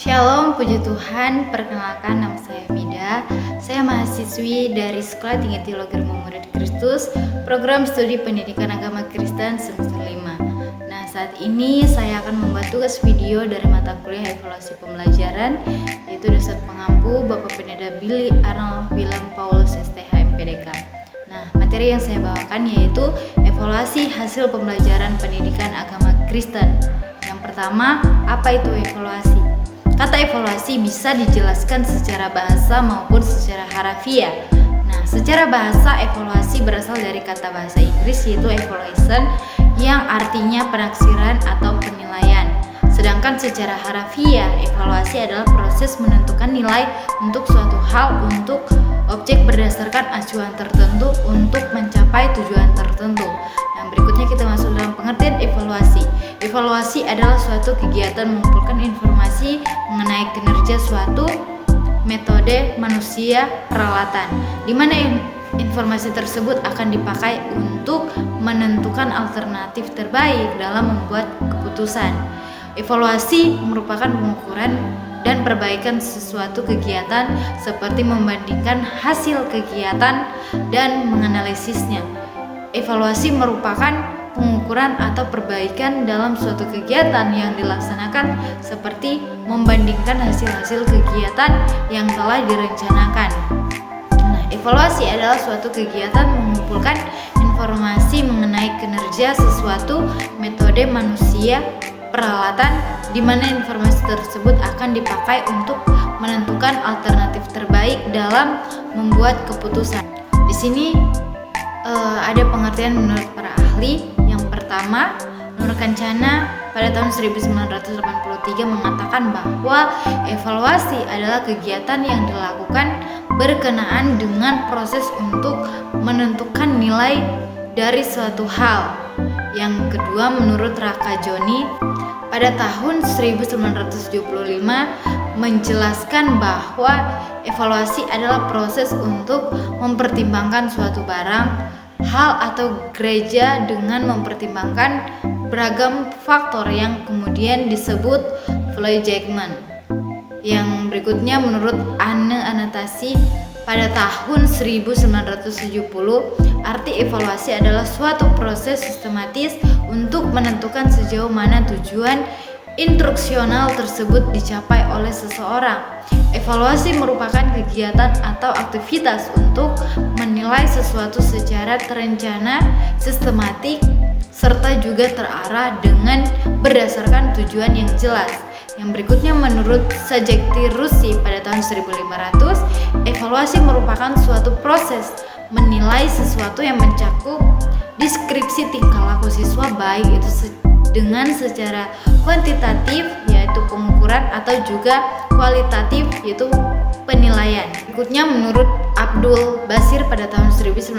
Shalom, puji Tuhan. Perkenalkan, nama saya Mida. Saya mahasiswi dari Sekolah Tinggi Teologi Rumah Murid Kristus, program studi pendidikan agama Kristen semester 5. Nah, saat ini saya akan membuat tugas video dari mata kuliah evaluasi pembelajaran, yaitu dasar pengampu Bapak Pendeta Billy Arnold William Paulus STH MPDK. Nah, materi yang saya bawakan yaitu evaluasi hasil pembelajaran pendidikan agama Kristen. Yang pertama, apa itu evaluasi? Kata evaluasi bisa dijelaskan secara bahasa maupun secara harafiah. Nah, secara bahasa evaluasi berasal dari kata bahasa Inggris yaitu evaluation yang artinya penaksiran atau penilaian. Sedangkan secara harafiah, evaluasi adalah proses menentukan nilai untuk suatu hal untuk objek berdasarkan acuan tertentu untuk mencapai tujuan tertentu. Yang berikutnya kita masuk dalam pengertian evaluasi. Evaluasi adalah suatu kegiatan mengumpulkan informasi mengenai kinerja suatu metode, manusia, peralatan, di mana informasi tersebut akan dipakai untuk menentukan alternatif terbaik dalam membuat keputusan. Evaluasi merupakan pengukuran dan perbaikan sesuatu kegiatan seperti membandingkan hasil kegiatan dan menganalisisnya. Evaluasi merupakan pengukuran atau perbaikan dalam suatu kegiatan yang dilaksanakan seperti membandingkan hasil-hasil kegiatan yang telah direncanakan. Nah, evaluasi adalah suatu kegiatan mengumpulkan informasi mengenai kinerja sesuatu metode, manusia, peralatan, di mana informasi tersebut akan dipakai untuk menentukan alternatif terbaik dalam membuat keputusan. Di sini ada pengertian menurut para ahli. Yang pertama, menurut Kencana pada tahun 1983 mengatakan bahwa evaluasi adalah kegiatan yang dilakukan berkenaan dengan proses untuk menentukan nilai dari suatu hal. Yang kedua, menurut Raka Joni pada tahun 1975 menjelaskan bahwa evaluasi adalah proses untuk mempertimbangkan suatu barang, hal atau gereja dengan mempertimbangkan beragam faktor yang kemudian disebut value judgment. Yang berikutnya menurut Anne Anastasi pada tahun 1970, arti evaluasi adalah suatu proses sistematis untuk menentukan sejauh mana tujuan instruksional tersebut dicapai oleh seseorang. Evaluasi merupakan kegiatan atau aktivitas untuk menilai sesuatu secara terencana, sistematik, serta juga terarah dengan berdasarkan tujuan yang jelas. Yang berikutnya menurut Sajekti Rusi pada tahun 1500, evaluasi merupakan suatu proses menilai sesuatu yang mencakup deskripsi tingkah laku siswa, baik itu dengan secara kuantitatif yaitu pengukuran atau juga kualitatif yaitu penilaian. Berikutnya menurut Abdul Basir pada tahun 1996,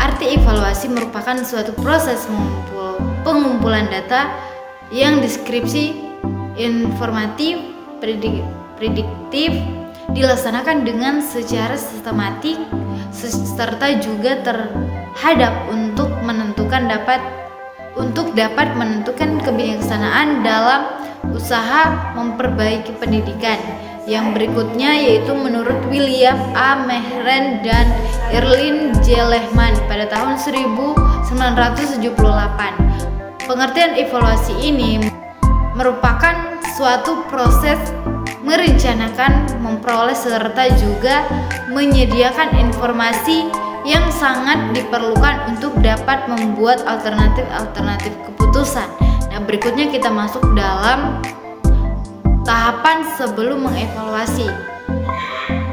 arti evaluasi merupakan suatu proses pengumpulan data yang deskripsi, informatif, prediktif, dilaksanakan dengan secara sistematik serta juga terhadap untuk dapat menentukan kebijaksanaan dalam usaha memperbaiki pendidikan. Yang berikutnya yaitu menurut William A. Mehren dan Erlin J. Lehman pada tahun 1978. Pengertian evaluasi ini merupakan suatu proses merencanakan, memperoleh serta juga menyediakan informasi yang sangat diperlukan untuk dapat membuat alternatif keputusan. Nah, berikutnya kita masuk dalam tahapan sebelum mengevaluasi.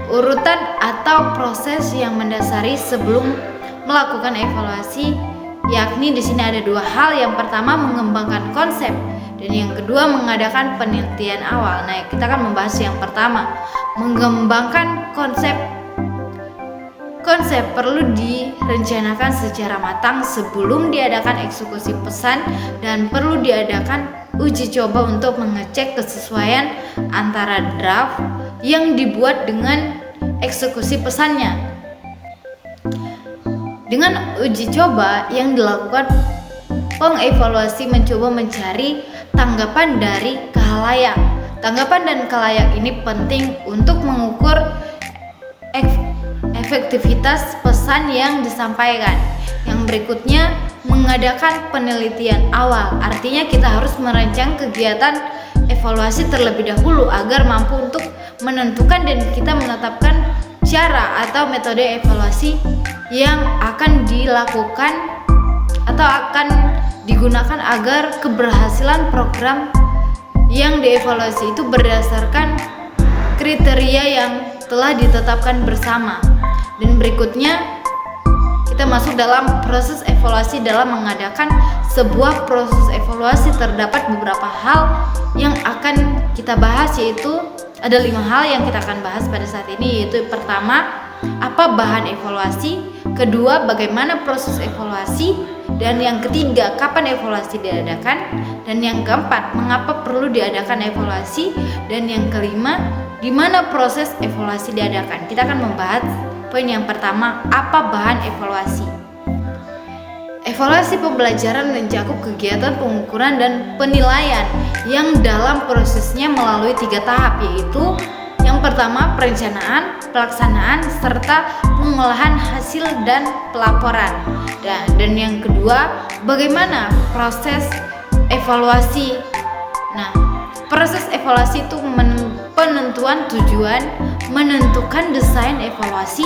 Urutan atau proses yang mendasari sebelum melakukan evaluasi, yakni di sini ada dua hal. Yang pertama, mengembangkan konsep, dan yang kedua, mengadakan penelitian awal. Nah, kita akan membahas yang pertama, mengembangkan konsep. Konsep perlu direncanakan secara matang sebelum diadakan eksekusi pesan dan perlu diadakan uji coba untuk mengecek kesesuaian antara draft yang dibuat dengan eksekusi pesannya. Dengan uji coba yang dilakukan, pengevaluasi mencoba mencari tanggapan dari khalayak. Tanggapan dan khalayak ini penting untuk mengukur efektivitas pesan yang disampaikan. Yang berikutnya, mengadakan penelitian awal. Artinya kita harus merancang kegiatan evaluasi terlebih dahulu agar mampu untuk menentukan dan kita menetapkan cara atau metode evaluasi yang akan dilakukan atau akan digunakan agar keberhasilan program yang dievaluasi itu berdasarkan kriteria yang telah ditetapkan bersama. Dan berikutnya kita masuk dalam proses evaluasi. Dalam mengadakan sebuah proses evaluasi terdapat beberapa hal yang akan kita bahas, yaitu ada 5 hal yang kita akan bahas pada saat ini, yaitu pertama, apa bahan evaluasi, kedua, bagaimana proses evaluasi, dan yang ketiga, kapan evaluasi diadakan, dan yang keempat, mengapa perlu diadakan evaluasi, dan yang kelima, di mana proses evaluasi diadakan. Kita akan membahas poin yang pertama, apa bahan evaluasi. Evaluasi pembelajaran mencakup kegiatan pengukuran dan penilaian yang dalam prosesnya melalui 3 tahap, yaitu yang pertama perencanaan, pelaksanaan, serta pengolahan hasil dan pelaporan. Dan yang kedua, bagaimana proses evaluasi. Nah, proses evaluasi itu penentuan tujuan, menentukan desain evaluasi,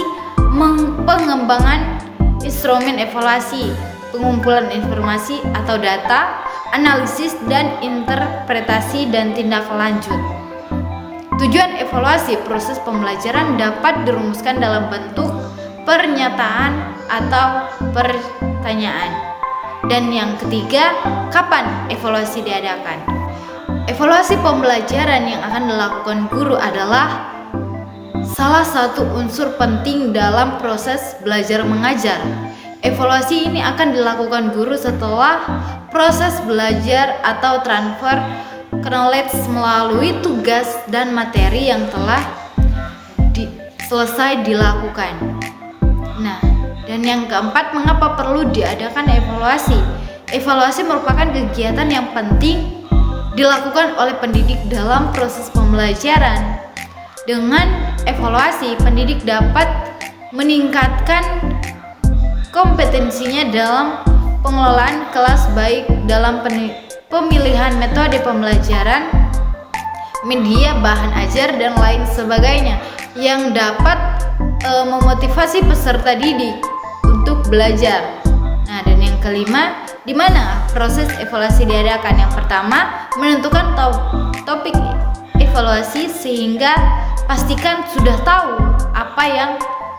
pengembangan instrumen evaluasi, pengumpulan informasi atau data, analisis dan interpretasi, dan tindak lanjut. Tujuan evaluasi proses pembelajaran dapat dirumuskan dalam bentuk pernyataan atau pertanyaan. Dan yang ketiga, kapan evaluasi diadakan? Evaluasi pembelajaran yang akan dilakukan guru adalah salah satu unsur penting dalam proses belajar mengajar. Evaluasi ini akan dilakukan guru setelah proses belajar atau transfer knowledge melalui tugas dan materi yang telah selesai dilakukan. Nah, dan yang keempat, mengapa perlu diadakan evaluasi? Evaluasi merupakan kegiatan yang penting dilakukan oleh pendidik dalam proses pembelajaran. Dengan evaluasi, pendidik dapat meningkatkan kompetensinya dalam pengelolaan kelas, baik dalam pemilihan metode pembelajaran, media, bahan ajar, dan lain sebagainya yang dapat memotivasi peserta didik untuk belajar. Nah, dan yang kelima, di mana proses evaluasi diadakan? Yang pertama, menentukan topik evaluasi sehingga pastikan sudah tahu apa yang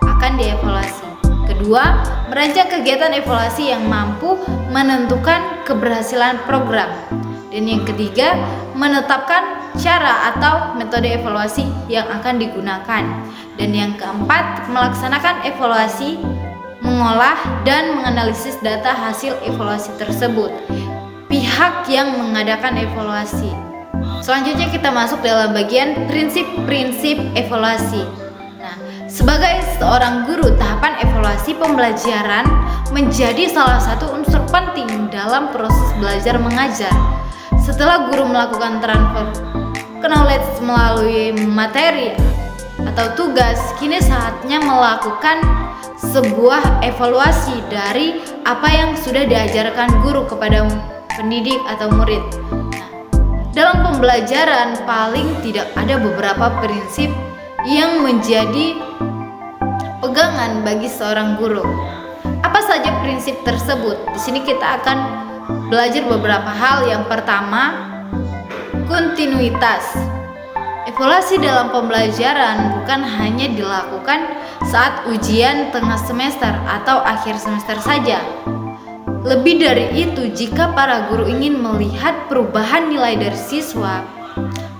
akan dievaluasi. Kedua, merancang kegiatan evaluasi yang mampu menentukan keberhasilan program. Dan yang ketiga, menetapkan cara atau metode evaluasi yang akan digunakan. Dan yang keempat, melaksanakan evaluasi, mengolah dan menganalisis data hasil evaluasi tersebut. Pihak yang mengadakan evaluasi. Selanjutnya kita masuk dalam bagian prinsip-prinsip evaluasi. Sebagai seorang guru, tahapan evaluasi pembelajaran menjadi salah satu unsur penting dalam proses belajar mengajar. Setelah guru melakukan transfer knowledge melalui materi atau tugas, kini saatnya melakukan sebuah evaluasi dari apa yang sudah diajarkan guru kepada pendidik atau murid. Dalam pembelajaran paling tidak ada beberapa prinsip yang menjadi pegangan bagi seorang guru. Apa saja prinsip tersebut? Di sini kita akan belajar beberapa hal. Yang pertama, kontinuitas. Evaluasi dalam pembelajaran bukan hanya dilakukan saat ujian tengah semester atau akhir semester saja. Lebih dari itu, jika para guru ingin melihat perubahan nilai dari siswa,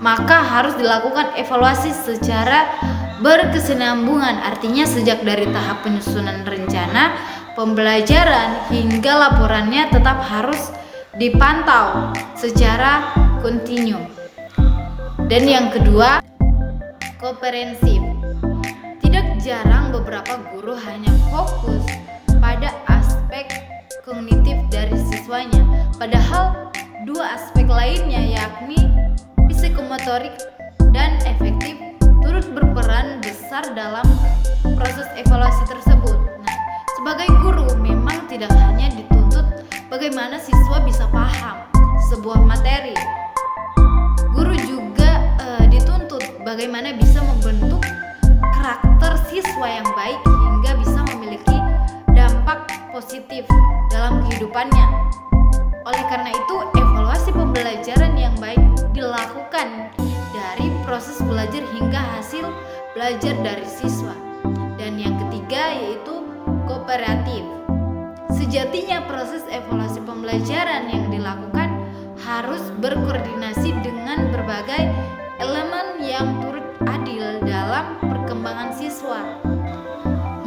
maka harus dilakukan evaluasi secara berkesinambungan. Artinya sejak dari tahap penyusunan rencana pembelajaran hingga laporannya tetap harus dipantau secara kontinu. Dan yang kedua, komprehensif. Tidak jarang beberapa guru hanya fokus pada aspek kognitif dari siswanya, padahal dua aspek lainnya yakni psikomotorik, dan efektif turut berperan besar dalam proses evaluasi tersebut. Nah, sebagai guru memang tidak hanya dituntut bagaimana siswa bisa paham sebuah materi. Guru juga dituntut bagaimana bisa membentuk karakter siswa yang baik hingga bisa memiliki dampak positif dalam kehidupannya. Oleh karena itu, evaluasi pembelajaran yang baik dilakukan dari proses belajar hingga hasil belajar dari siswa. Dan yang ketiga yaitu kooperatif. Sejatinya proses evaluasi pembelajaran yang dilakukan harus berkoordinasi dengan berbagai elemen yang turut adil dalam perkembangan siswa.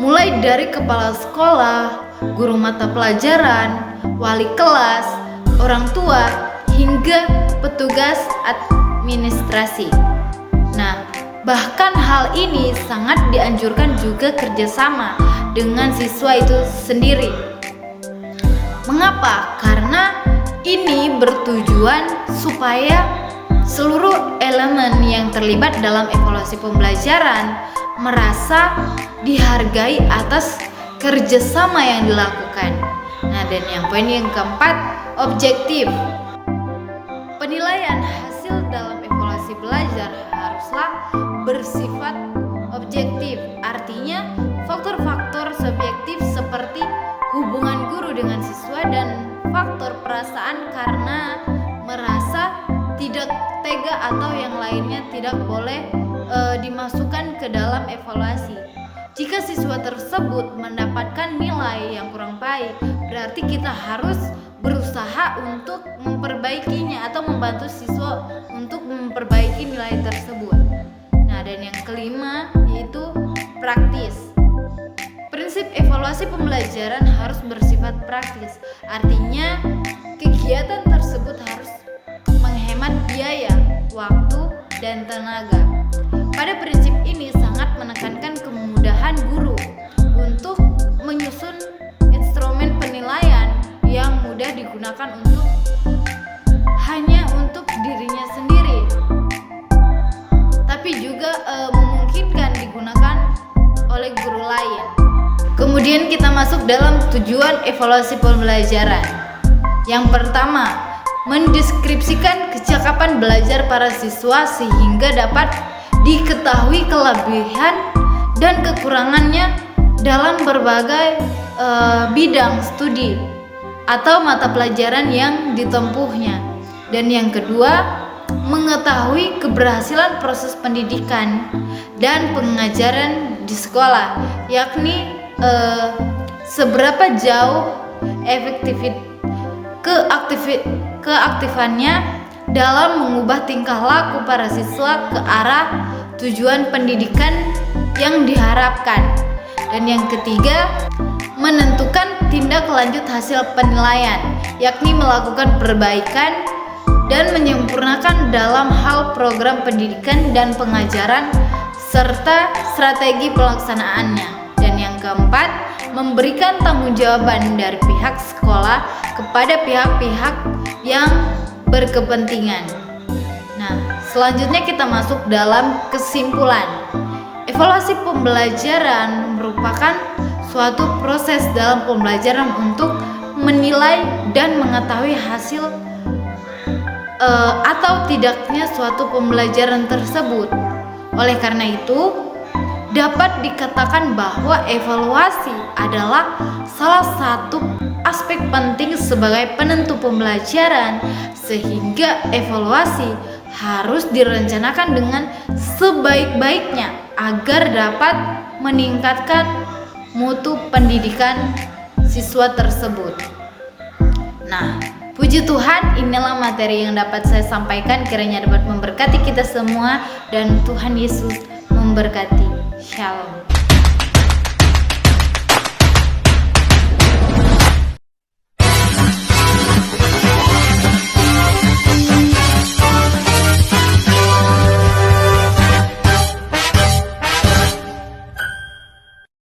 Mulai dari kepala sekolah, guru mata pelajaran, wali kelas, orang tua, hingga petugas administrasi. Nah, bahkan hal ini sangat dianjurkan juga kerjasama dengan siswa itu sendiri. Mengapa? Karena ini bertujuan supaya seluruh elemen yang terlibat dalam evaluasi pembelajaran merasa dihargai atas kerjasama yang dilakukan. Nah, dan yang poin yang keempat, objektif. Penilaian hasil dalam evaluasi belajar haruslah bersifat objektif. Artinya, faktor-faktor subjektif seperti hubungan guru dengan siswa dan faktor perasaan karena merasa tidak tega atau yang lainnya tidak boleh dimasukkan ke dalam evaluasi. Jika siswa tersebut mendapatkan nilai yang kurang baik, berarti kita harus berusaha untuk memperbaikinya atau membantu siswa untuk memperbaiki nilai tersebut. Nah, dan yang kelima yaitu praktis. Prinsip evaluasi pembelajaran harus bersifat praktis. Artinya, kegiatan tersebut harus menghemat biaya, waktu, dan tenaga. Pada prinsip ini sangat menekankan kemudahan guru untuk menyusun instrumen penilaian yang mudah digunakan hanya untuk dirinya sendiri, tapi juga memungkinkan digunakan oleh guru lain. Kemudian kita masuk dalam tujuan evaluasi pembelajaran. Yang pertama, mendeskripsikan kecakapan belajar para siswa sehingga dapat diketahui kelebihan dan kekurangannya dalam berbagai bidang studi atau mata pelajaran yang ditempuhnya. Dan yang kedua, mengetahui keberhasilan proses pendidikan dan pengajaran di sekolah, yakni seberapa jauh keaktifannya dalam mengubah tingkah laku para siswa ke arah tujuan pendidikan yang diharapkan. Dan yang ketiga, menentukan tindak lanjut hasil penilaian, yakni melakukan perbaikan dan menyempurnakan dalam hal program pendidikan dan pengajaran serta strategi pelaksanaannya. Dan yang keempat, memberikan tanggung-jawaban dari pihak sekolah kepada pihak-pihak yang berkepentingan. Nah, selanjutnya kita masuk dalam kesimpulan. Evaluasi pembelajaran merupakan suatu proses dalam pembelajaran untuk menilai dan mengetahui hasil atau tidaknya suatu pembelajaran tersebut. Oleh karena itu, dapat dikatakan bahwa evaluasi adalah salah satu aspek penting sebagai penentu pembelajaran, sehingga evaluasi harus direncanakan dengan sebaik-baiknya agar dapat meningkatkan mutu pendidikan siswa tersebut. Nah, puji Tuhan, inilah materi yang dapat saya sampaikan, kiranya dapat memberkati kita semua dan Tuhan Yesus memberkati. Shalom.